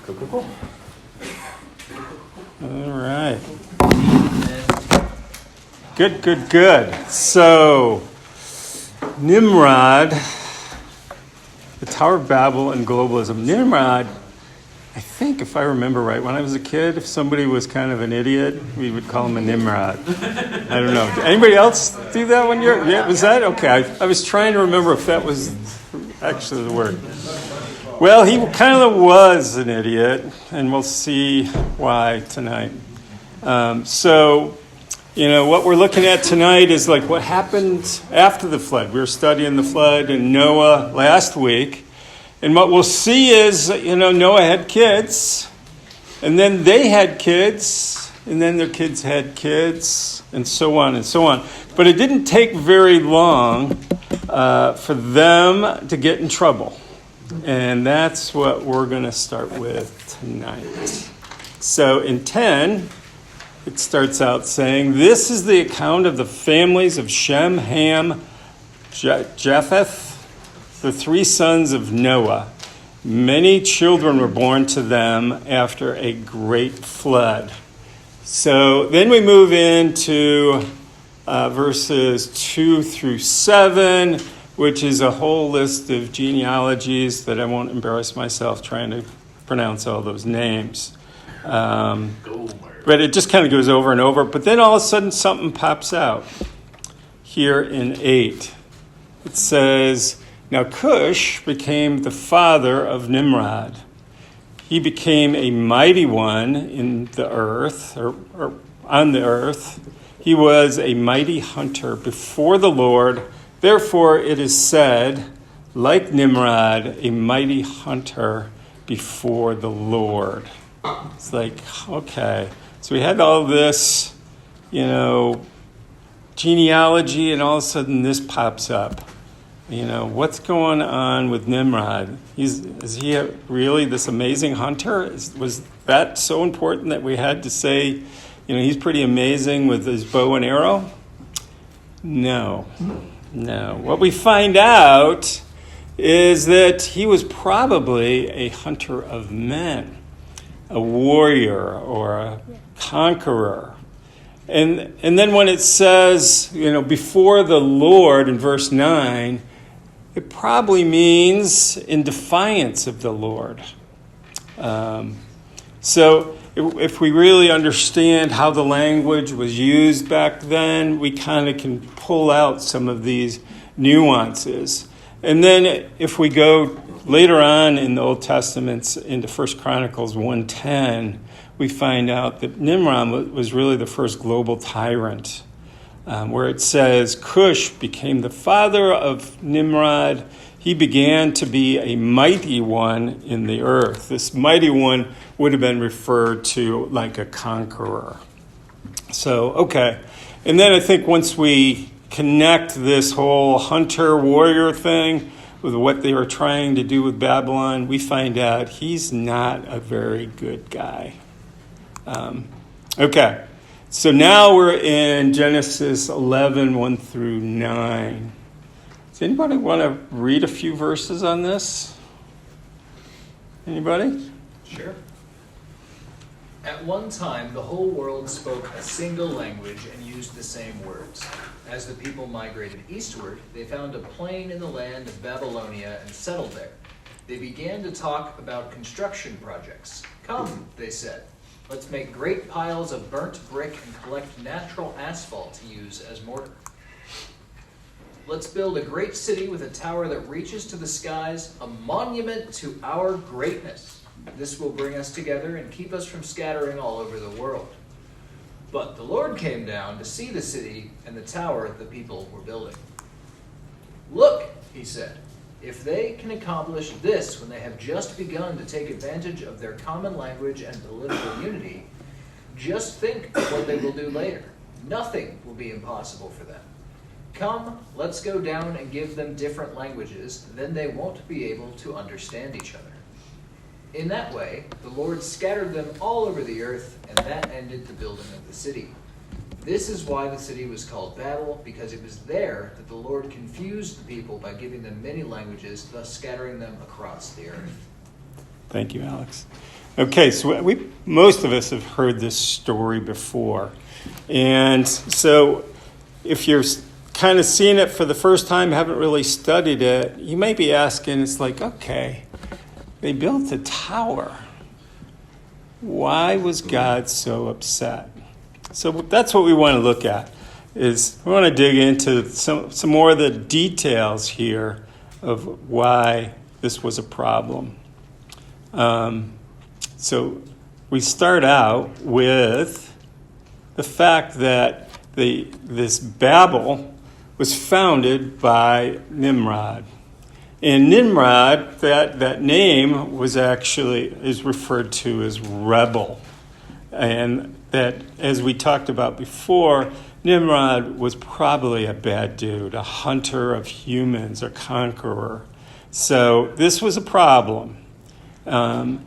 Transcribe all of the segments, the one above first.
Cool. All right. Good. So, Nimrod, the Tower of Babel and globalism. Nimrod, I think if I remember right, when I was a kid, if somebody was kind of an idiot, we would call him a Nimrod. I don't know. Did anybody else do that when you're... Yeah, was that? Okay. I was trying to remember if that was actually the word. Well, he kind of was an idiot, and we'll see why tonight. So, what we're looking at tonight is like what happened after the flood. We were studying the flood and Noah last week. And what we'll see is, Noah had kids, and then they had kids, and then their kids had kids, and so on and so on. But it didn't take very long for them to get in trouble. And that's what we're going to start with tonight. So in 10, it starts out saying, "This is the account of the families of Shem, Ham, Japheth, the three sons of Noah. Many children were born to them after a great flood." So then we move into verses 2 through 7, which is a whole list of genealogies that I won't embarrass myself trying to pronounce all those names. But it just kind of goes over and over. But then all of a sudden something pops out here in 8. It says, "Now Cush became the father of Nimrod. He became a mighty one in the earth, or on the earth. He was a mighty hunter before the Lord. Therefore it is said, like Nimrod, a mighty hunter before the Lord." It's like, okay. So we had all this, genealogy, and all of a sudden this pops up. What's going on with Nimrod? Is he really this amazing hunter? Was that so important that we had to say, he's pretty amazing with his bow and arrow? No. What we find out is that he was probably a hunter of men, a warrior or a conqueror. And then when it says, before the Lord in verse 9, it probably means in defiance of the Lord. So if we really understand how the language was used back then, we kind of can pull out some of these nuances. And then if we go later on in the Old Testament into 1 Chronicles 1:10, we find out that Nimrod was really the first global tyrant, where it says, "Cush became the father of Nimrod. He began to be a mighty one in the earth." This mighty one would have been referred to like a conqueror. So, okay. And then I think once we connect this whole hunter-warrior thing with what they were trying to do with Babylon, we find out he's not a very good guy. Okay. So now we're in Genesis 11, 1 through 9. Does anybody want to read a few verses on this? Anybody? Sure. At one time, the whole world spoke a single language and used the same words. As the people migrated eastward, they found a plain in the land of Babylonia and settled there. They began to talk about construction projects. "Come," they said, "let's make great piles of burnt brick and collect natural asphalt to use as mortar. Let's build a great city with a tower that reaches to the skies, a monument to our greatness. This will bring us together and keep us from scattering all over the world." But the Lord came down to see the city and the tower the people were building. "Look," he said, "if they can accomplish this when they have just begun to take advantage of their common language and political unity, just think of what they will do later. Nothing will be impossible for them. Come, let's go down and give them different languages, then they won't be able to understand each other." In that way, the Lord scattered them all over the earth, and that ended the building of the city. This is why the city was called Babel, because it was there that the Lord confused the people by giving them many languages, thus scattering them across the earth. Thank you, Alex. Okay, so most of us have heard this story before. And so if you're kind of seeing it for the first time, haven't really studied it, you may be asking, it's like, okay, they built a tower. Why was God so upset? So that's what we want to look at, is we want to dig into some more of the details here of why this was a problem. So we start out with the fact that this Babel was founded by Nimrod. And Nimrod, that name is referred to as rebel. And that, as we talked about before, Nimrod was probably a bad dude, a hunter of humans, a conqueror. So this was a problem. Here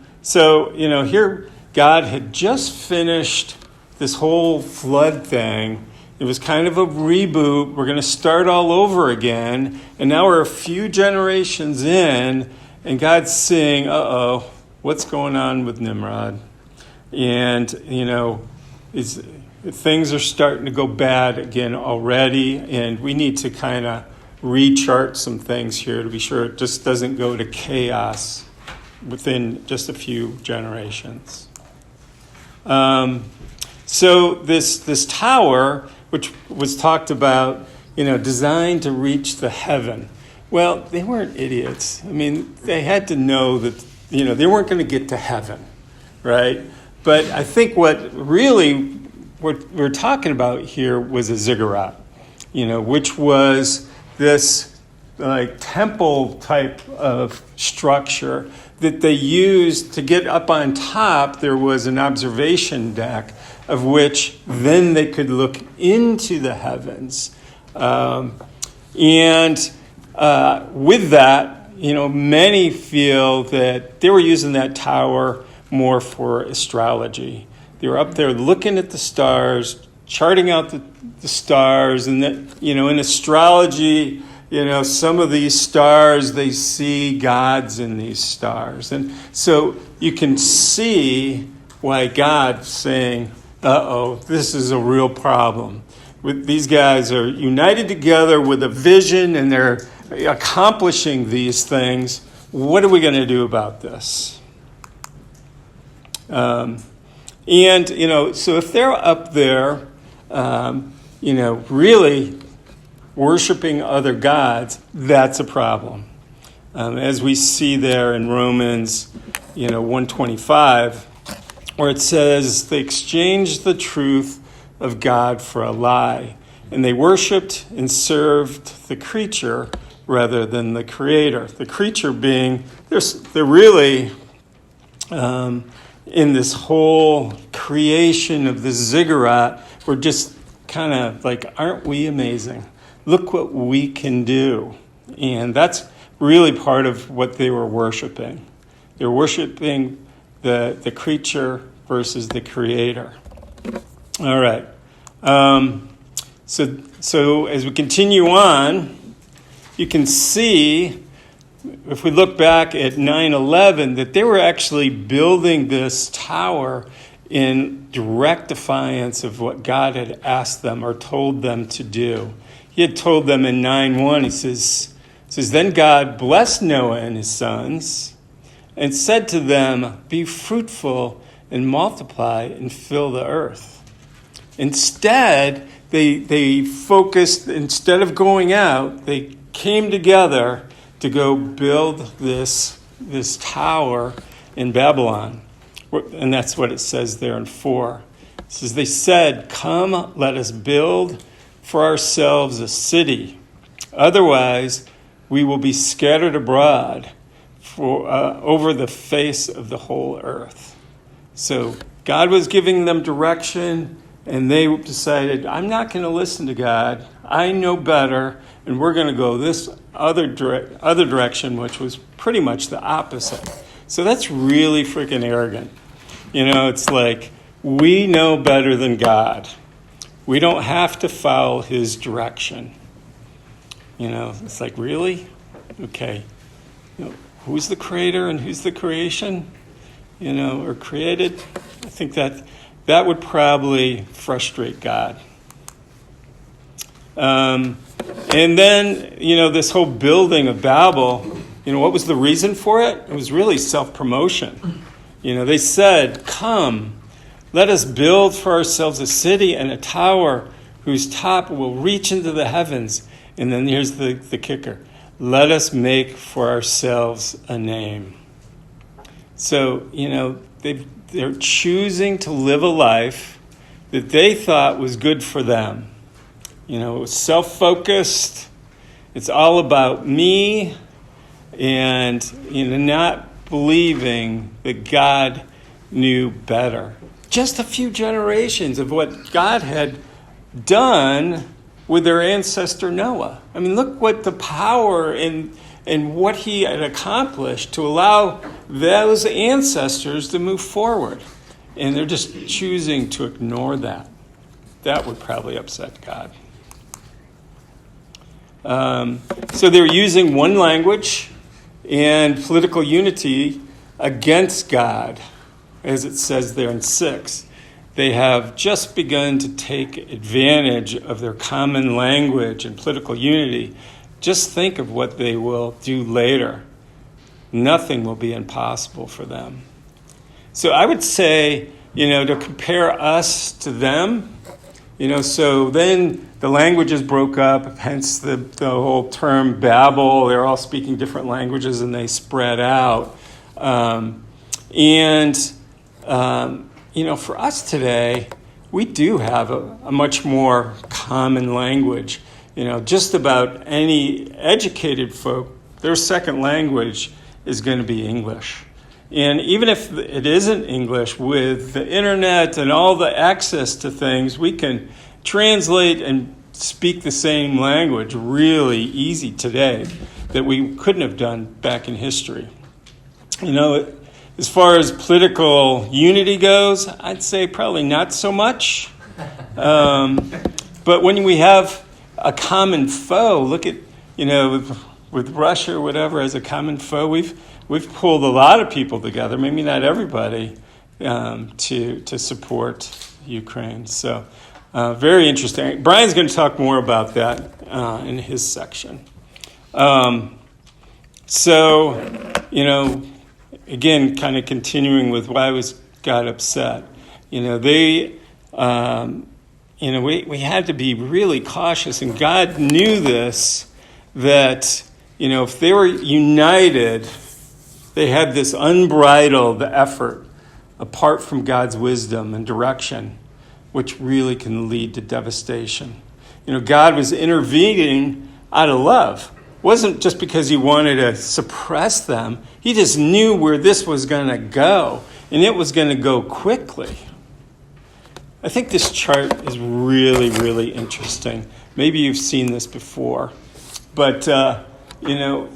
God had just finished this whole flood thing. It was kind of a reboot. We're going to start all over again. And now we're a few generations in, and God's saying, uh-oh, what's going on with Nimrod? And, things are starting to go bad again already, and we need to kind of rechart some things here to be sure it just doesn't go to chaos within just a few generations. So this tower, which was talked about, designed to reach the heaven. Well, they weren't idiots. I mean, they had to know that, they weren't going to get to heaven, right? But I think what we're talking about here was a ziggurat, which was this like temple type of structure that they used to get up on top. There was an observation deck of which then they could look into the heavens. With that, many feel that they were using that tower more for astrology. They were up there looking at the stars, charting out the stars, and that, in astrology, some of these stars, they see gods in these stars. And so you can see why God's saying, uh-oh, this is a real problem. These guys are united together with a vision, and they're accomplishing these things. What are we going to do about this? So if they're up there, really worshiping other gods, that's a problem. As we see there in Romans, 125, where it says they exchanged the truth of God for a lie, and they worshipped and served the creature rather than the creator. The creature being, they're really in this whole creation of this ziggurat. We're just kind of like, aren't we amazing? Look what we can do. And that's really part of what they were worshiping. They were worshiping the creature versus the creator. All right. So as we continue on, you can see, if we look back at 9/11, that they were actually building this tower in direct defiance of what God had asked them or told them to do. He had told them in 9:1, he says, then God blessed Noah and his sons and said to them, be fruitful and multiply and fill the earth. Instead, they focused, instead of going out, they came together to go build this tower in Babylon. And that's what it says there in 4. It says, they said, come, let us build for ourselves a city. Otherwise, we will be scattered abroad over the face of the whole earth. So God was giving them direction, and they decided, I'm not going to listen to God. I know better, and we're going to go this other direction, which was pretty much the opposite. So that's really freaking arrogant. It's like, we know better than God. We don't have to follow his direction. It's like, really? Okay. who's the creator and who's the creation, or created. I think that would probably frustrate God. And then, this whole building of Babel, what was the reason for it? It was really self-promotion. They said, "Come, let us build for ourselves a city and a tower whose top will reach into the heavens." And then here's the kicker. "Let us make for ourselves a name." So, they're choosing to live a life that they thought was good for them. It was self-focused. It's all about me, and not believing that God knew better. Just a few generations of what God had done with their ancestor Noah. I mean, look what the power and what he had accomplished to allow those ancestors to move forward. And they're just choosing to ignore that. That would probably upset God. So they're using one language and political unity against God, as it says there in 6. They have just begun to take advantage of their common language and political unity. Just think of what they will do later. Nothing will be impossible for them. So I would say, to compare us to them, so then the languages broke up, hence the whole term Babel. They're all speaking different languages and they spread out. For us today, we do have a much more common language. Just about any educated folk, their second language is going to be English. And even if it isn't English, with the internet and all the access to things, we can translate and speak the same language really easy today that we couldn't have done back in history. As far as political unity goes, I'd say probably not so much. But when we have a common foe, look at, with Russia or whatever as a common foe, we've pulled a lot of people together, maybe not everybody, to support Ukraine. So very interesting. Brian's going to talk more about that in his section. Again, kind of continuing with why God upset. We had to be really cautious, and God knew this, that, if they were united, they had this unbridled effort apart from God's wisdom and direction, which really can lead to devastation. God was intervening out of love. It wasn't just because he wanted to suppress them. He just knew where this was going to go, and it was going to go quickly. I think this chart is really, really interesting. Maybe you've seen this before. But,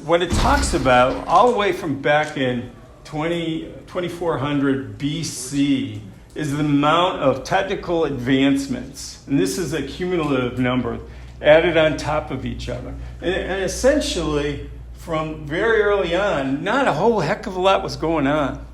what it talks about, all the way from back in 2400 BC, is the amount of technical advancements. And this is a cumulative number added on top of each other. And essentially, from very early on, not a whole heck of a lot was going on.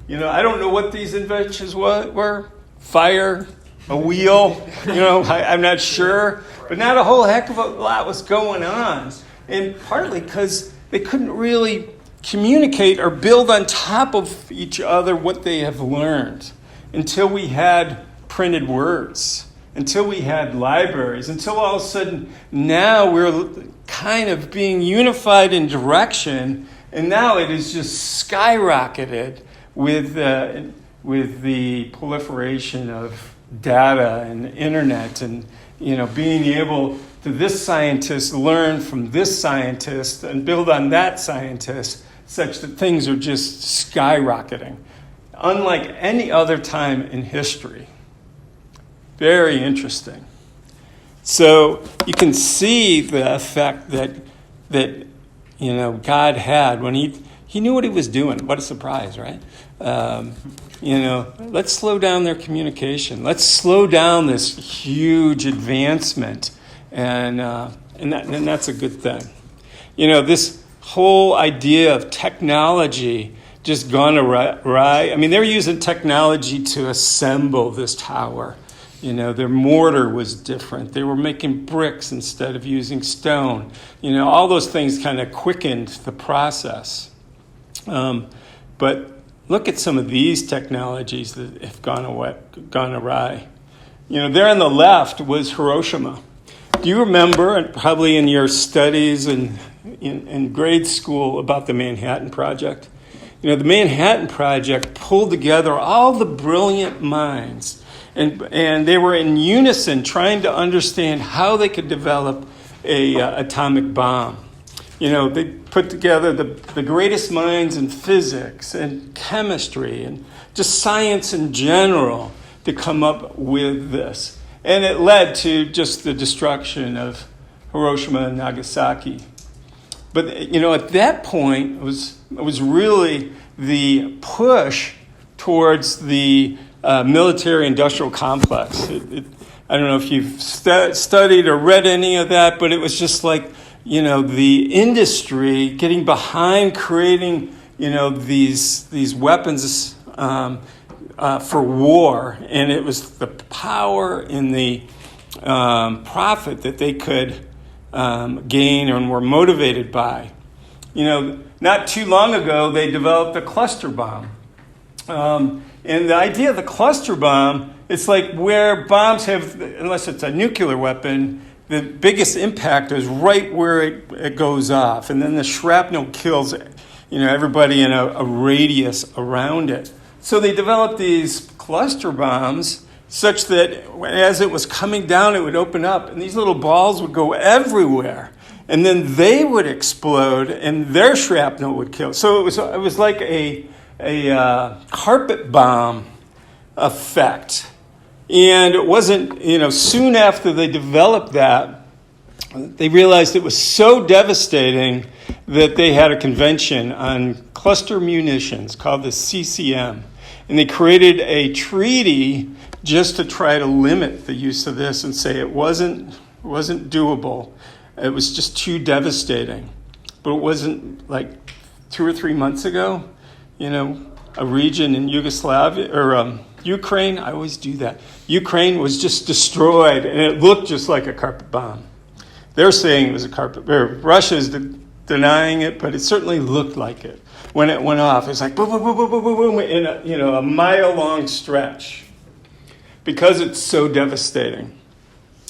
I don't know what these inventions were. Fire, a wheel, I'm not sure. But not a whole heck of a lot was going on. And partly because they couldn't really communicate or build on top of each other what they have learned until we had printed words, until we had libraries, until all of a sudden now we're kind of being unified in direction, and now it is just skyrocketed with the proliferation of data and internet, and being able to this scientist learn from this scientist and build on that scientist, such that things are just skyrocketing, unlike any other time in history. Very interesting. So you can see the effect that God had when he knew what he was doing. What a surprise, right? Let's slow down their communication. Let's slow down this huge advancement, and that's a good thing. whole idea of technology just gone awry. I mean, they were using technology to assemble this tower. You know, their mortar was different. They were making bricks instead of using stone. You know, all those things kind of quickened the process. But look at some of these technologies that have gone awry. You know, there on the left was Hiroshima. Do you remember, and probably in your studies and in grade school, about the Manhattan Project? You know, the Manhattan Project pulled together all the brilliant minds, and they were in unison trying to understand how they could develop a atomic bomb. You know, they put together the greatest minds in physics and chemistry and just science in general to come up with this. And it led to just the destruction of Hiroshima and Nagasaki. But, you know, at that point, it was really the push towards the military-industrial complex. I don't know if you've studied or read any of that, but it was just like, you know, the industry getting behind creating, you know, these weapons for war, and it was the power and the profit that they could gain and were motivated by. You know, not too long ago, they developed a cluster bomb. And the idea of the cluster bomb, it's like where bombs have, unless it's a nuclear weapon, the biggest impact is right where it goes off. And then the shrapnel kills, you know, everybody in a radius around it. So they developed these cluster bombs such that as it was coming down, it would open up, and these little balls would go everywhere. And then they would explode, and their shrapnel would kill. So it was like a carpet bomb effect. And it wasn't, you know, soon after they developed that, they realized it was so devastating that they had a convention on cluster munitions called the CCM. And they created a treaty just to try to limit the use of this and say it wasn't doable. It was just too devastating. But it wasn't like 2 or 3 months ago, you know, a region in Yugoslavia or Ukraine. I always do that. Ukraine was just destroyed, and it looked just like a carpet bomb. They're saying it was a carpet. Russia's denying it, but it certainly looked like it when it went off. It's like boom, boom, boom, boom, boom, boom, boom, in a mile-long stretch because it's so devastating.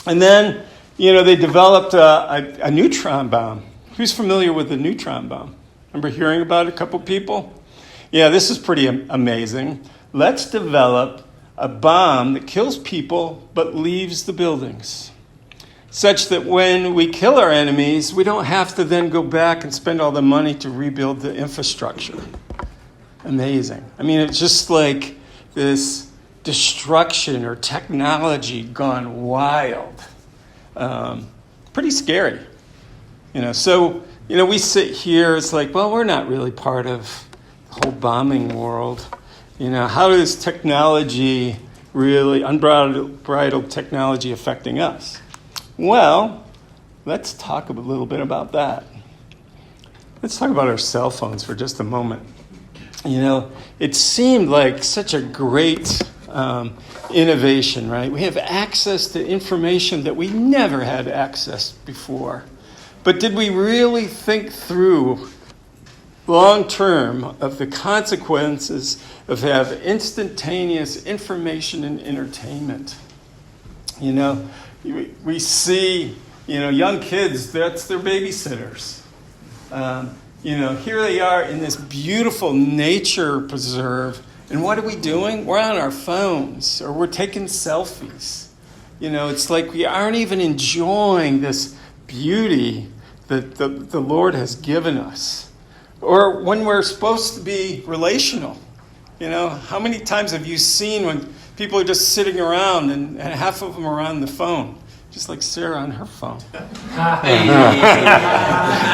And then, you know, they developed a neutron bomb. Who's familiar with the neutron bomb? Remember hearing about it, a couple people? Yeah, this is pretty amazing. Let's develop a bomb that kills people but leaves the buildings, such that when we kill our enemies, we don't have to then go back and spend all the money to rebuild the infrastructure. Amazing. I mean, it's just like this destruction or technology gone wild. Pretty scary. You know, so, you know, we sit here, it's like, well, we're not really part of the whole bombing world. You know, how is technology really, unbridled technology affecting us? Well, let's talk a little bit about that. Let's talk about our cell phones for just a moment. You know, it seemed like such a great innovation, right? We have access to information that we never had access before. But did we really think through long term of the consequences of have instantaneous information and entertainment? You know, we see, you know, young kids, that's their babysitters. You know, here they are in this beautiful nature preserve, and what are we doing? We're on our phones, or we're taking selfies. You know, it's like we aren't even enjoying this beauty that the Lord has given us. Or when we're supposed to be relational. You know, how many times have you seen when people are just sitting around and half of them are on the phone? Just like Sarah on her phone.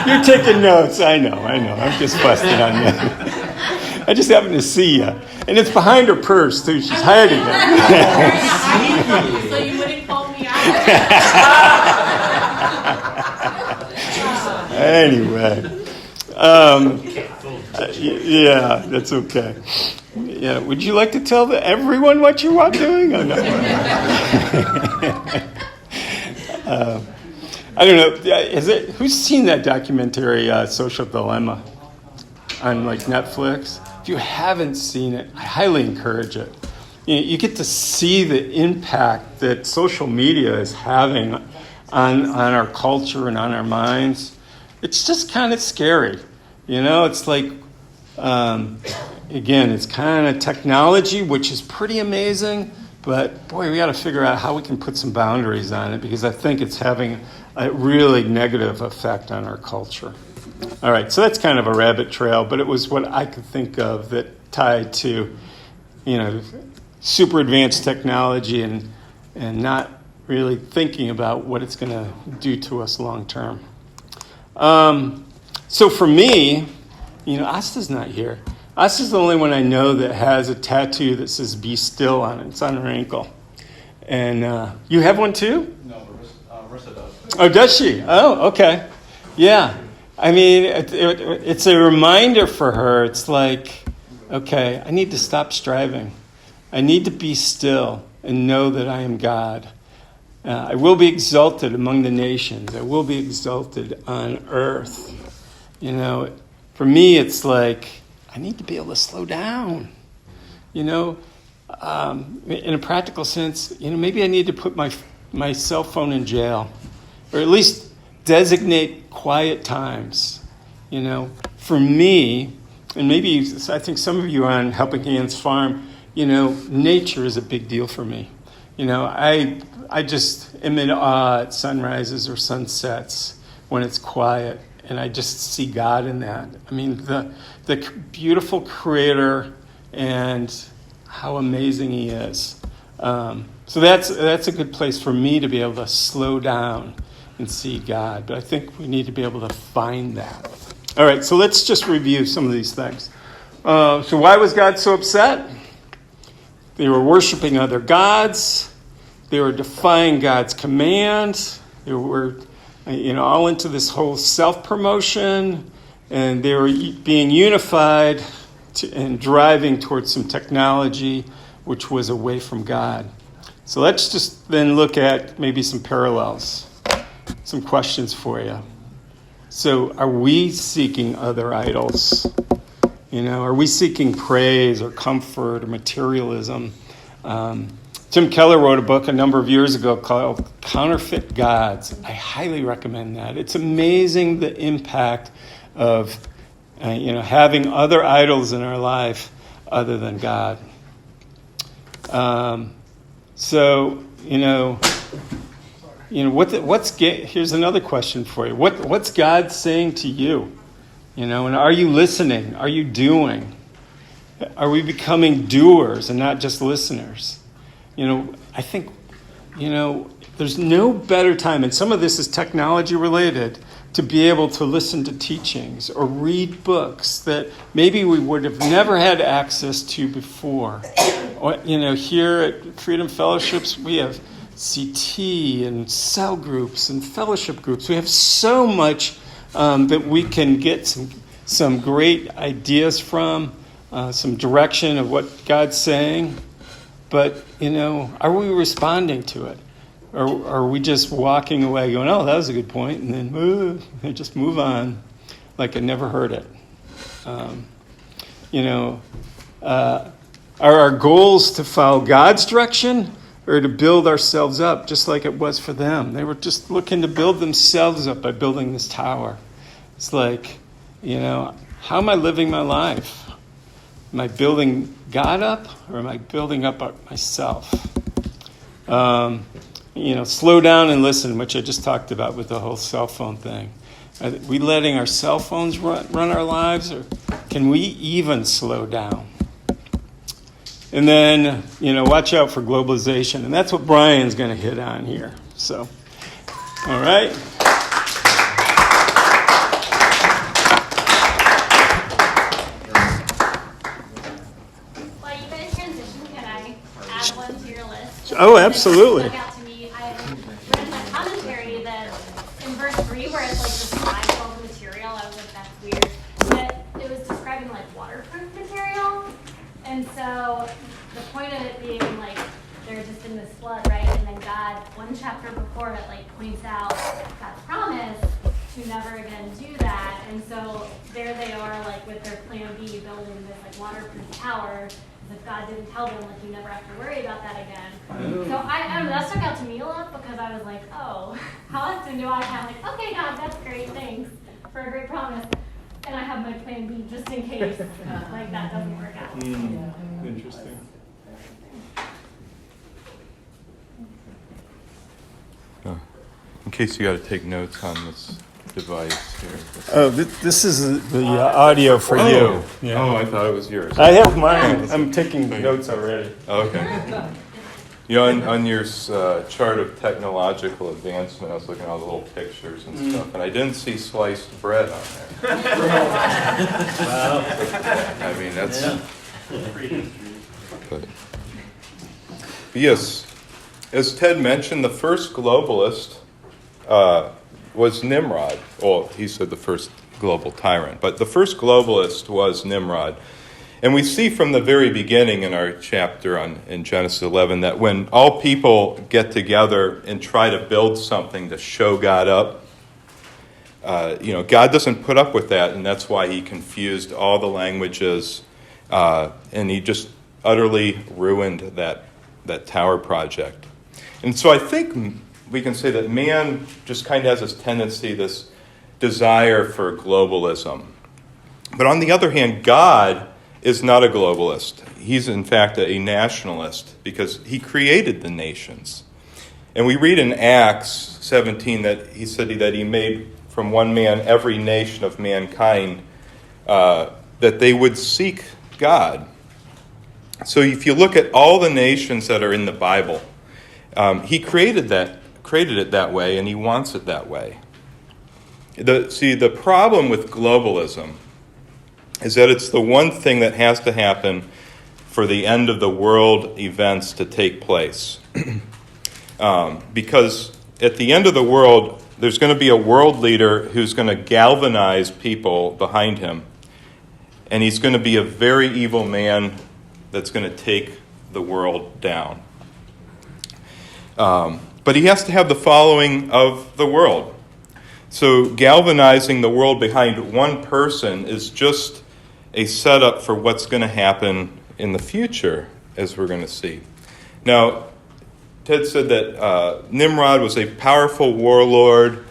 You're taking notes. I know. I'm just busting on you. I just happened to see you. And it's behind her purse, too. She's hiding it. So you wouldn't call me out. Anyway. Yeah, that's okay. Yeah, would you like to tell everyone what you are doing? Or no? I don't know. Who's seen that documentary, Social Dilemma, on like Netflix? If you haven't seen it, I highly encourage it. You get to see the impact that social media is having on our culture and on our minds. It's just kind of scary. It's like, again, it's kind of technology, which is pretty amazing. But, boy, we got to figure out how we can put some boundaries on it, because I think it's having a really negative effect on our culture. All right, so that's kind of a rabbit trail, but it was what I could think of that tied to, super advanced technology and not really thinking about what it's going to do to us long term. So for me, Asta's not here. Asta's the only one I know that has a tattoo that says "Be Still" on it. It's on her ankle. And you have one too? No, Marissa does. Oh, does she? Oh, okay. Yeah. I mean, it's a reminder for her. It's like, okay, I need to stop striving. I need to be still and know that I am God. I will be exalted among the nations. I will be exalted on earth. For me, it's like, I need to be able to slow down. In a practical sense, maybe I need to put my cell phone in jail, or at least designate quiet times. For me, and maybe I think some of you are on Helping Hands Farm, nature is a big deal for me. I just am in awe at sunrises or sunsets when it's quiet, and I just see God in that. I mean, the beautiful Creator and how amazing He is. So that's a good place for me to be able to slow down and see God. But I think we need to be able to find that. All right, so let's just review some of these things. So why was God so upset? They were worshiping other gods. They were defying God's command. They were, all into this whole self-promotion. And they were being unified and driving towards some technology which was away from God. So let's just then look at maybe some parallels, some questions for you. So are we seeking other idols? Are we seeking praise or comfort or materialism? Tim Keller wrote a book a number of years ago called Counterfeit Gods. I highly recommend that. It's amazing the impact of having other idols in our life other than God. Here's another question for you. What's God saying to you? And are you listening? Are you doing? Are we becoming doers and not just listeners? I think, there's no better time, and some of this is technology related, to be able to listen to teachings or read books that maybe we would have never had access to before. Here at Freedom Fellowships, we have CT and cell groups and fellowship groups. We have so much that we can get some great ideas from, some direction of what God's saying. But, are we responding to it? Or are we just walking away going, oh, that was a good point, and then just move on like I never heard it? Are our goals to follow God's direction or to build ourselves up just like it was for them? They were just looking to build themselves up by building this tower. It's like, how am I living my life? Am I building God up or am I building up myself? Slow down and listen, which I just talked about with the whole cell phone thing. Are we letting our cell phones run our lives, or can we even slow down? And then, watch out for globalization. And that's what Brian's going to hit on here. So, all right. While you guys transition, can I add one to your list? Oh, absolutely. Stuck out to me. I read in the commentary that in verse 3, where it's like the 5 material, I was like, that's weird. so the point of it being like they're just in this flood, right? And then God, one chapter before it, like points out God's promise to never again do that. And so there they are, like with their plan B, building this like waterproof tower. As if God didn't tell them, like you never have to worry about that again. So I don't know, that stuck out to me a lot because I was like, oh, how often do I have like, okay, God, that's great, thanks for a great promise. And I have my plan B just in case like that doesn't work out. Interesting. In case you got to take notes on this device here. Oh, this is the audio for you. Yeah. Oh, I thought it was yours. I have mine. I'm taking notes already. Okay. You know, on your chart of technological advancement, I was looking at all the little pictures and stuff, and I didn't see sliced bread on there. I mean, that's... But yes, as Ted mentioned, the first globalist was Nimrod. Well, he said the first global tyrant, but the first globalist was Nimrod. And we see from the very beginning in our chapter in Genesis 11 that when all people get together and try to build something to show God up, God doesn't put up with that, and that's why he confused all the languages, and he just utterly ruined that tower project. And so I think we can say that man just kind of has this tendency, this desire for globalism. But on the other hand, God is not a globalist. He's in fact a nationalist because he created the nations. And we read in Acts 17 that he said that he made from one man every nation of mankind, that they would seek God. So if you look at all the nations that are in the Bible, he created it that way, and he wants it that way. The problem with globalism is that it's the one thing that has to happen for the end of the world events to take place. Because at the end of the world, there's going to be a world leader who's going to galvanize people behind him. And he's going to be a very evil man that's going to take the world down. But he has to have the following of the world. So galvanizing the world behind one person is just a setup for what's going to happen in the future, as we're going to see. Now, Ted said that Nimrod was a powerful warlord,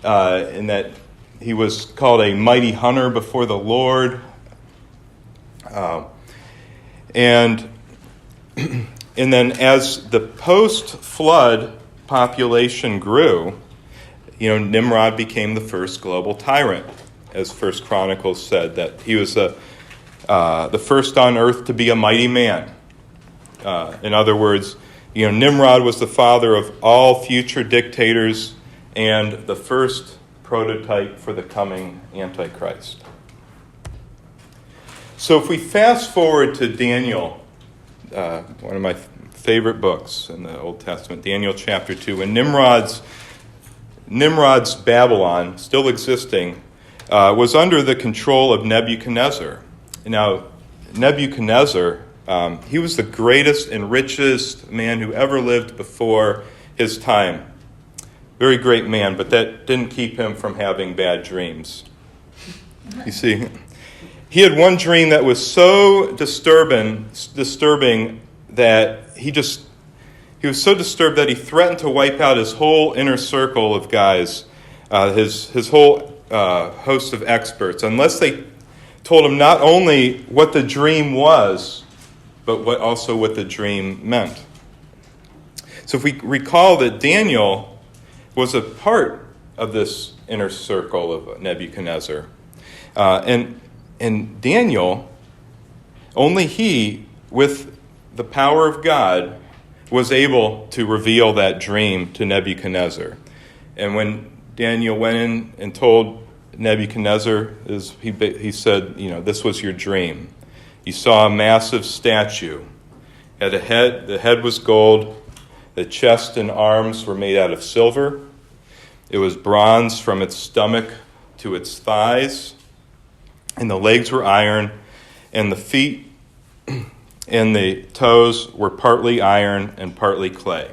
and that he was called a mighty hunter before the Lord. And then as the post-flood population grew, Nimrod became the first global tyrant, as First Chronicles said, that he was the first on earth to be a mighty man. In other words, Nimrod was the father of all future dictators and the first prototype for the coming Antichrist. So if we fast forward to Daniel, one of my favorite books in the Old Testament, Daniel chapter 2, when Nimrod's Babylon, still existing, was under the control of Nebuchadnezzar. Now, Nebuchadnezzar, he was the greatest and richest man who ever lived before his time. Very great man, but that didn't keep him from having bad dreams. You see, he had one dream that was so disturbing that he was so disturbed that he threatened to wipe out his whole inner circle of guys, his whole host of experts, unless they told him not only what the dream was, but also what the dream meant. So if we recall that Daniel was a part of this inner circle of Nebuchadnezzar, and Daniel, only he, with the power of God, was able to reveal that dream to Nebuchadnezzar. And when Daniel went in and told Nebuchadnezzar, he said, this was your dream. You saw a massive statue. Had a head, the head was gold, the chest and arms were made out of silver. It was bronze from its stomach to its thighs, and the legs were iron, and the feet and the toes were partly iron and partly clay.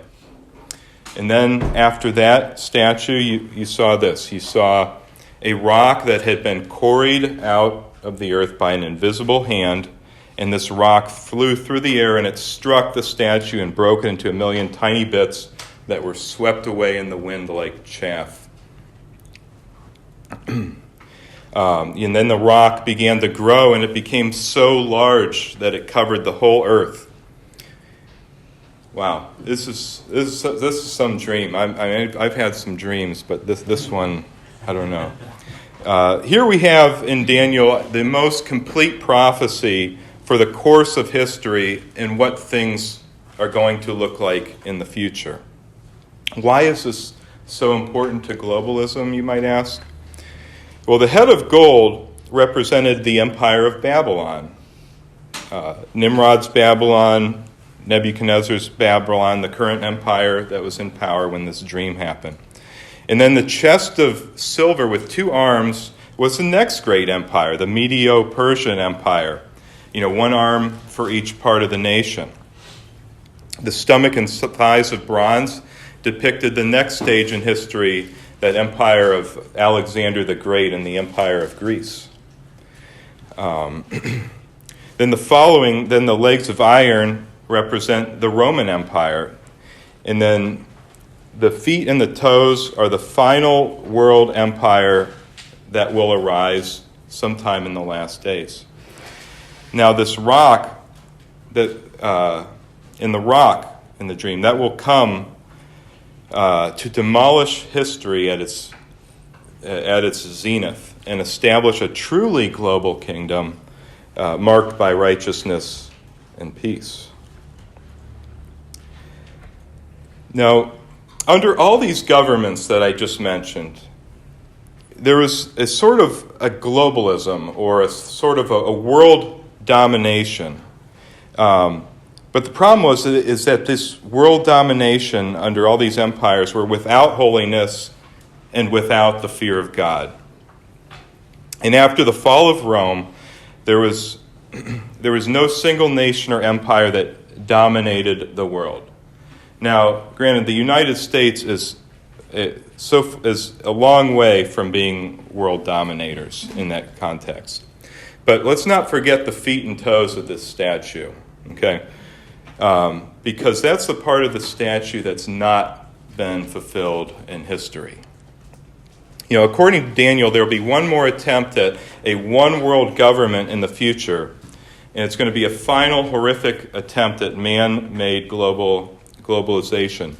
And then after that statue, you saw this. You saw a rock that had been quarried out of the earth by an invisible hand, and this rock flew through the air, and it struck the statue and broke it into a million tiny bits that were swept away in the wind like chaff. And then the rock began to grow, and it became so large that it covered the whole earth. Wow, this is some dream. I've had some dreams, but this one, I don't know. Here we have in Daniel the most complete prophecy for the course of history and what things are going to look like in the future. Why is this so important to globalism, you might ask? Well, the head of gold represented the empire of Babylon. Nimrod's Babylon, Nebuchadnezzar's Babylon, the current empire that was in power when this dream happened. And then the chest of silver with two arms was the next great empire, the Medo-Persian Empire. One arm for each part of the nation. The stomach and thighs of bronze depicted the next stage in history, that empire of Alexander the Great and the empire of Greece. Then the legs of iron represent the Roman Empire. And then the feet and the toes are the final world empire that will arise sometime in the last days. Now this rock, in the dream, that will come to demolish history at its zenith and establish a truly global kingdom marked by righteousness and peace. Now, under all these governments that I just mentioned, there was a sort of a globalism or a sort of a world domination. But the problem is that this world domination under all these empires were without holiness and without the fear of God. And after the fall of Rome, there was no single nation or empire that dominated the world. Now, granted, the United States is a long way from being world dominators in that context. But let's not forget the feet and toes of this statue, okay? Because that's the part of the statue that's not been fulfilled in history. According to Daniel, there will be one more attempt at a one-world government in the future, and it's going to be a final horrific attempt at man-made globalization.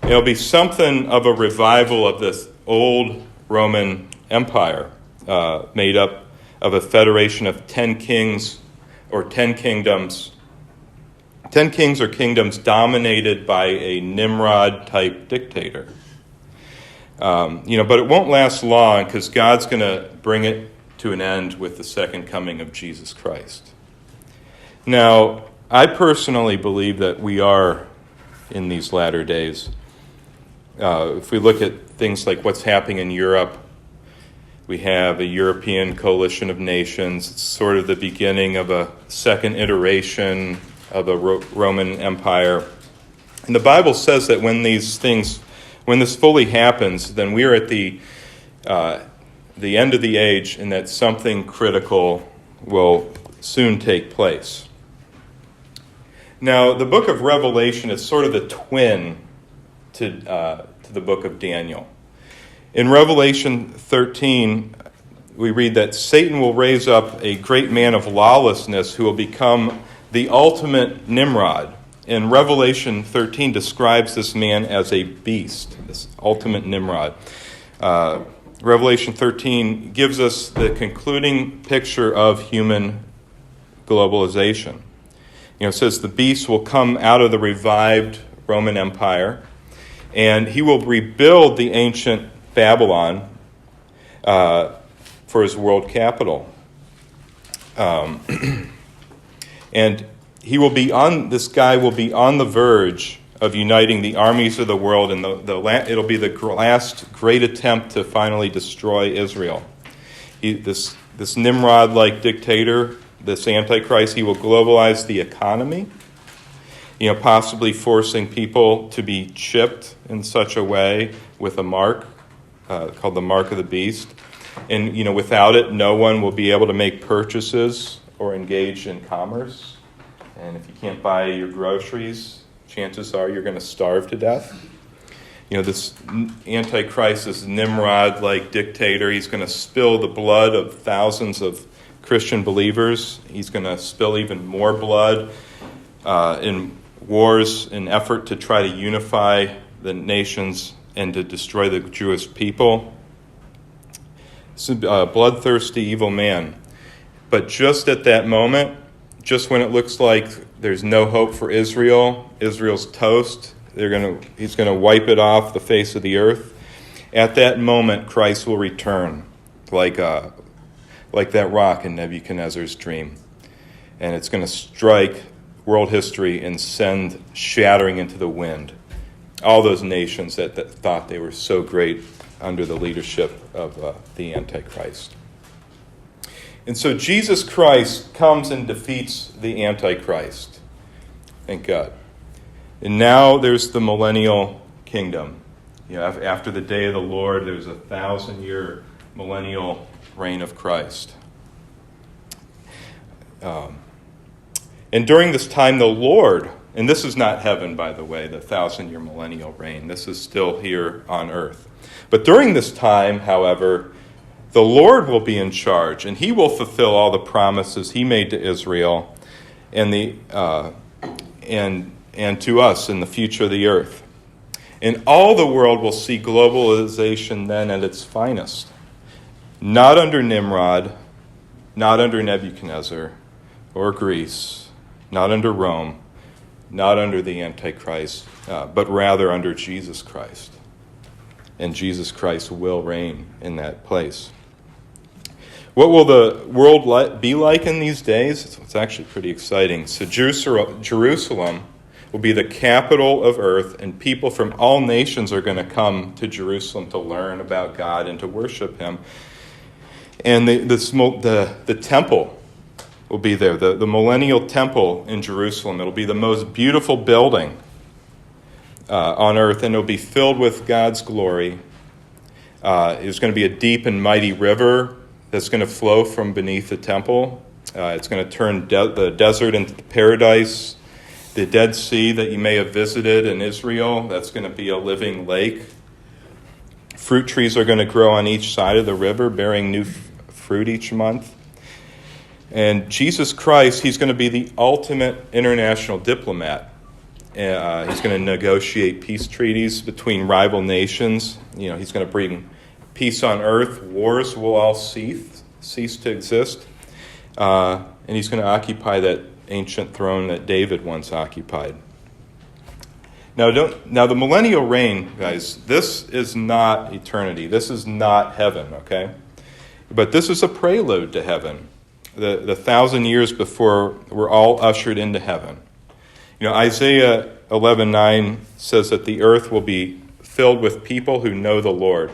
It'll be something of a revival of this old Roman Empire, made up of a federation of 10 kings or 10 kingdoms. 10 kings or kingdoms dominated by a Nimrod-type dictator. But it won't last long because God's going to bring it to an end with the second coming of Jesus Christ. Now, I personally believe that we are in these latter days. If we look at things like what's happening in Europe, we have a European coalition of nations. It's sort of the beginning of a second iteration of a Roman Empire. And the Bible says that when this fully happens, then we are at the end of the age, and that something critical will soon take place. Now, the book of Revelation is sort of the twin to the book of Daniel. In Revelation 13, we read that Satan will raise up a great man of lawlessness who will become the ultimate Nimrod. And Revelation 13 describes this man as a beast, this ultimate Nimrod. Revelation 13 gives us the concluding picture of human globalization. It says the beast will come out of the revived Roman Empire, and he will rebuild the ancient Babylon for his world capital. And this guy will be on the verge of uniting the armies of the world, and it'll be the last great attempt to finally destroy Israel. This Nimrod-like dictator this Antichrist, he will globalize the economy, possibly forcing people to be chipped in such a way with a mark called the mark of the beast. And, without it, no one will be able to make purchases or engage in commerce. And if you can't buy your groceries, chances are you're going to starve to death. This Antichrist, this Nimrod-like dictator, he's going to spill the blood of thousands of Christian believers. He's going to spill even more blood in wars in effort to try to unify the nations and to destroy the Jewish people. It's a bloodthirsty, evil man. But just at that moment, just when it looks like there's no hope for Israel, Israel's toast, he's going to wipe it off the face of the earth. At that moment, Christ will return like that rock in Nebuchadnezzar's dream. And it's going to strike world history and send shattering into the wind all those nations that thought they were so great under the leadership of the Antichrist. And so Jesus Christ comes and defeats the Antichrist. Thank God. And now there's the millennial kingdom. After the day of the Lord, there's a 1,000-year millennial reign of Christ. And during this time, the Lord, and this is not heaven, by the way, the 1,000-year millennial reign. This is still here on earth. But during this time, however, the Lord will be in charge, and he will fulfill all the promises he made to Israel and to us in the future of the earth. And all the world will see globalization then at its finest. Not under Nimrod, not under Nebuchadnezzar or Greece, not under Rome, not under the Antichrist, but rather under Jesus Christ. And Jesus Christ will reign in that place. What will the world be like in these days? It's actually pretty exciting. So Jerusalem will be the capital of earth, and people from all nations are going to come to Jerusalem to learn about God and to worship him. And the temple will be there, the millennial temple in Jerusalem. It'll be the most beautiful building on earth, and it'll be filled with God's glory. There's going to be a deep and mighty river that's going to flow from beneath the temple. It's going to turn the desert into paradise. The Dead Sea that you may have visited in Israel, that's going to be a living lake. Fruit trees are going to grow on each side of the river, bearing new fruit each month. And Jesus Christ, he's going to be the ultimate international diplomat. He's going to negotiate peace treaties between rival nations. He's going to bring peace on earth. Wars will all cease to exist. And he's going to occupy that ancient throne that David once occupied. Now the millennial reign, guys, this is not eternity. This is not heaven, okay? But this is a prelude to heaven. The 1,000 years before we're all ushered into heaven. Isaiah 11:9 says that the earth will be filled with people who know the Lord.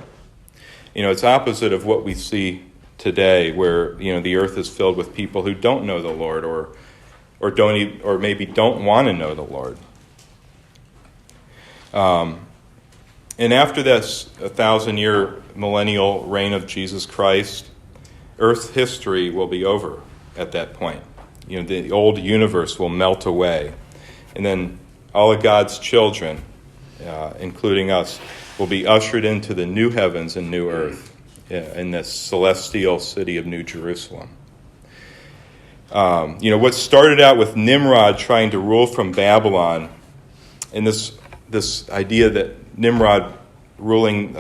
It's opposite of what we see today, where the earth is filled with people who don't know the Lord, or maybe don't want to know the Lord. And after this 1,000-year millennial reign of Jesus Christ, Earth's history will be over at that point. The old universe will melt away. And then all of God's children, including us, will be ushered into the new heavens and new earth in the celestial city of New Jerusalem. What started out with Nimrod trying to rule from Babylon, and this idea that Nimrod ruling,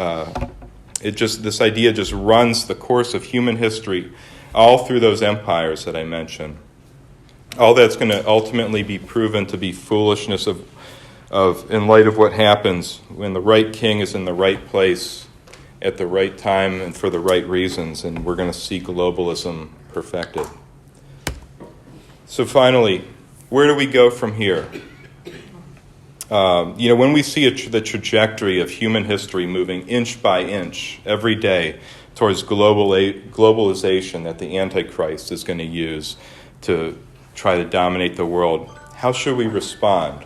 this idea just runs the course of human history all through those empires that I mentioned. All that's going to ultimately be proven to be foolishness in light of what happens when the right king is in the right place at the right time and for the right reasons, and we're going to see globalism perfected. So finally, where do we go from here? When we see the trajectory of human history moving inch by inch every day towards globalization that the Antichrist is going to use to try to dominate the world, how should we respond?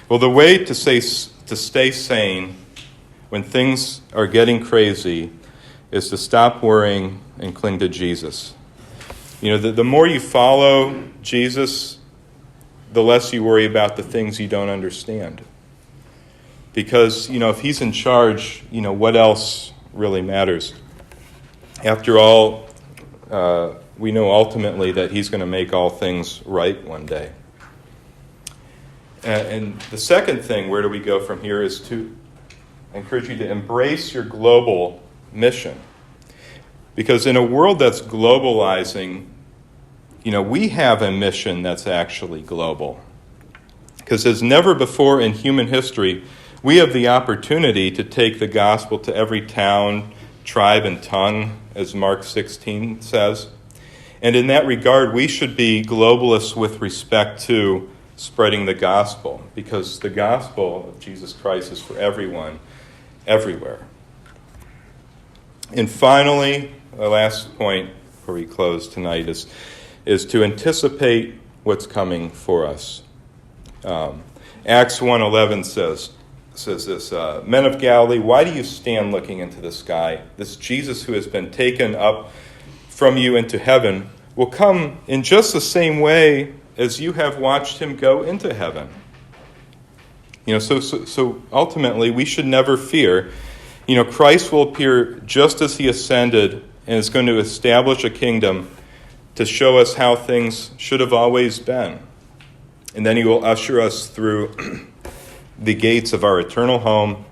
Well, the way to stay sane when things are getting crazy is to stop worrying and cling to Jesus. You know, the more you follow Jesus, the less you worry about the things you don't understand. Because, you know, if he's in charge, you know, what else really matters? After all, we know ultimately that he's going to make all things right one day. And the second thing, where do we go from here, is to encourage you to embrace your global mission. Because in a world that's globalizing, you know, we have a mission that's actually global. Because as never before in human history, we have the opportunity to take the gospel to every town, tribe, and tongue, as Mark 16 says. And in that regard, we should be globalists with respect to spreading the gospel, because the gospel of Jesus Christ is for everyone, everywhere. And finally, the last point before we close tonight is to anticipate what's coming for us. Acts 1:11 says this, Men of Galilee, why do you stand looking into the sky? This Jesus who has been taken up from you into heaven will come in just the same way as you have watched him go into heaven. You know, so ultimately we should never fear. You know, Christ will appear just as he ascended and is going to establish a kingdom to show us how things should have always been. And then he will usher us through the gates of our eternal home.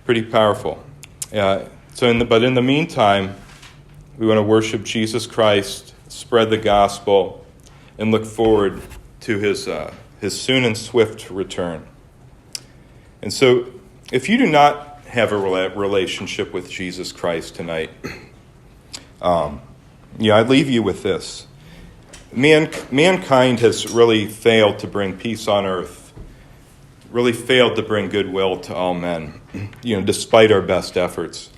Pretty powerful. But in the meantime, we want to worship Jesus Christ, spread the gospel, and look forward to his soon and swift return. And so, if you do not have a relationship with Jesus Christ tonight, I leave you with this. Mankind has really failed to bring peace on earth, really failed to bring goodwill to all men, despite our best efforts.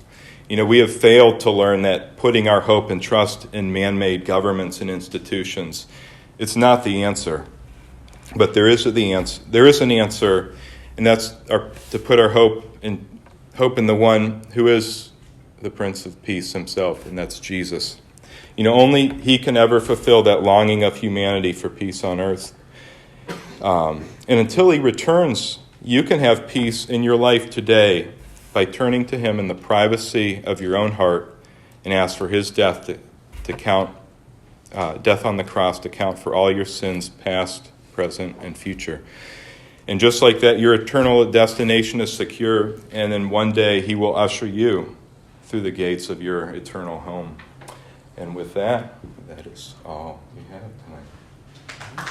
We have failed to learn that putting our hope and trust in man-made governments and institutions, it's not the answer. But there is an answer, and that's to put our hope in the one who is the Prince of Peace himself, and that's Jesus. Only he can ever fulfill that longing of humanity for peace on earth. And until he returns, you can have peace in your life today by turning to him in the privacy of your own heart and ask for his death death on the cross to count for all your sins, past, present, and future. And just like that, your eternal destination is secure, and then one day he will usher you through the gates of your eternal home. And with that, that is all we have tonight.